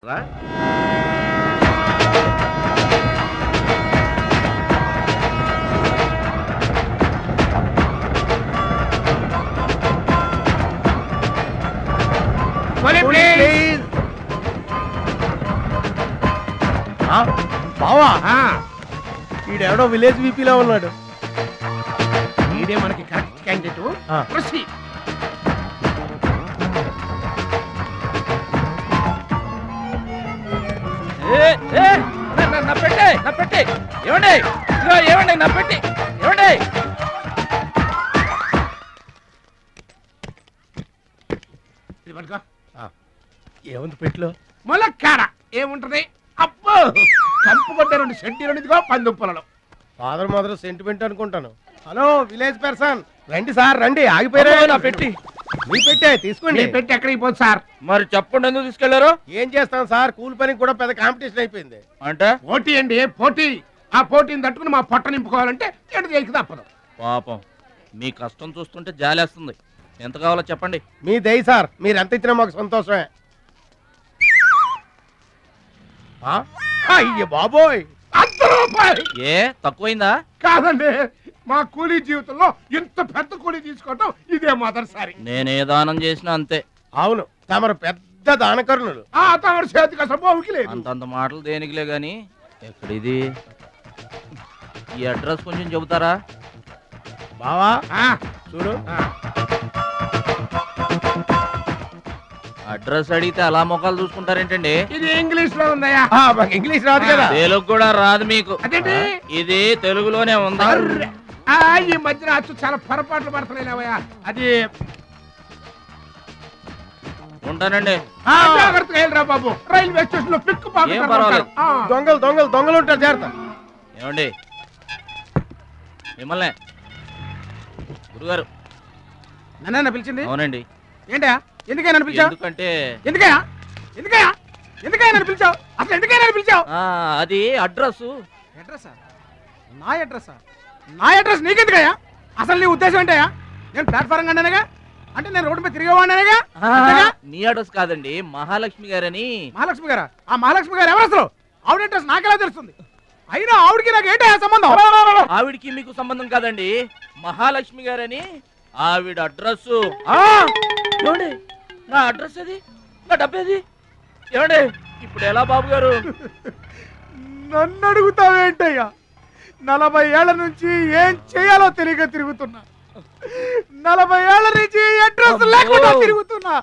బావా ఈడెవడో విలేజ్ వీపీలో ఉన్నాడు. ఈడే మనకి కరెక్ట్ క్యాండిడేట్. నా పెట్టే ఏమండి ఏమండి నా పెట్టి ఏమండి ఏముంది పెట్లో? ములక్కాడ ఏముంటది? అబ్బో కంపు కొట్టే 2 సెంటీలు పందుప్పలలో. ఫాదర్ మదర్ సెంటిమెంట్ అనుకుంటాను. హలో విలేజ్ పర్సన్, రండి సార్ రండి. ఆగిపోయారా? నా పెట్టి మీ పెట్టే తీసుకోండి. పెట్టి ఎక్కడికి పోదు సార్? మరి చెప్పండి, ఎందుకు తీసుకెళ్లారు? ఏం చేస్తాం సార్, కూలి పనికి కూడా పెద్ద కాంపిటీషన్ అయిపోయింది. అంటే పోటీ అండి, పోటీ. ఆ పోటీని తట్టుకుని మా పొట్ట నింపుకోవాలంటే ఎటు చేయక తప్పదు. పాపం మీ కష్టం చూస్తుంటే జాలేస్తుంది. ఎంత కావాలో చెప్పండి. మీ దయ సార్, మీరు ఎంత ఇచ్చినా మాకు సంతోషమే. అయ్య బాబోయ్, ₹100. ఏ తక్కువైందా? కాదండి, మా కూలీ జీవితంలో ఇంత పెద్ద కూలీ తీసుకోవటం ఇదే మొదటిసారి. నేనే దానం చేసినా అంతే. అవును, తమరు పెద్ద దానకరుణులు. తమరు చేతికి అసలు బావుకి లేదు. అంతంత మాటలు దేనికిలే గాని, ఎక్కడిది? ఈ అడ్రస్ కొంచెం చెబుతారా? బావా చూడు, అడ్రస్ అడిగితే అలా మొక్కలు చూసుకుంటారేంటండి? ఇది ఇంగ్లీష్ లో ఉందయ్యా. మాకు ఇంగ్లీష్ రాదు కదా. తెలుగు కూడా రాదు మీకు? అదేంటి? ఇది తెలుగులోనే ఉంది. ఈ మధ్యన అచ్చు చాలా పొరపాట్లు పడుతున్నాయివయ్యా. అది ఉంటానండి. జాగ్రత్తగా వెళ్ళరా బాబు, రైల్వే స్టేషన్ లో పిక్ ఏం పర్వాలేదు. దొంగలు దొంగలు దొంగలు ఉంటారు, జాగ్రత్త. ఏమండి మిమ్మల్ని గురుగారు నన్న పిలిచింది? అవునండి. ఏంటా ఎందుకైనా నన్ను పిలిచావు? ఎందుకంటే ఎందుకయ్యా ఎందుకయ్యా ఎందుకయ్యా నన్ను పిలిచావు? అసలు ఎందుకైనా పిలిచావు? అది అడ్రస్. అడ్రస్సా? నా అడ్రస్సా? నా అడ్రస్ నీకెందుకయ్యా? అసలు నీ ఉద్దేశం ఏంటయ్యా? నేను ప్లాట్ఫారం కండానగా, అంటే నేను రోడ్డు మీద తిరిగేవాడినగా. నీ అడ్రస్ కాదండి, మహాలక్ష్మి గారని. మహాలక్ష్మి గారా? ఆ మహాలక్ష్మి గారు ఎవరు అసలు? ఆవిడ అడ్రస్ నాకెలా తెలుస్తుంది? అయినా ఆవిడకి నాకు ఏంటయ్యా సంబంధం? ఆవిడికి మీకు సంబంధం కాదండి, మహాలక్ష్మి గారని ఆవిడ అడ్రస్. ఏమండి నా అడ్రస్ అది, నా డబ్బేది? ఏమండి ఇప్పుడు ఎలా బాబు గారు? నన్ను అడుగుతావేంటయ్యా? 40 ఏళ్ల నుంచి ఏం చేయాలో తెలియక తిరుగుతున్నా. 40 ఏళ్ల నుంచి అడ్రస్ లేకుండా తిరుగుతున్నా.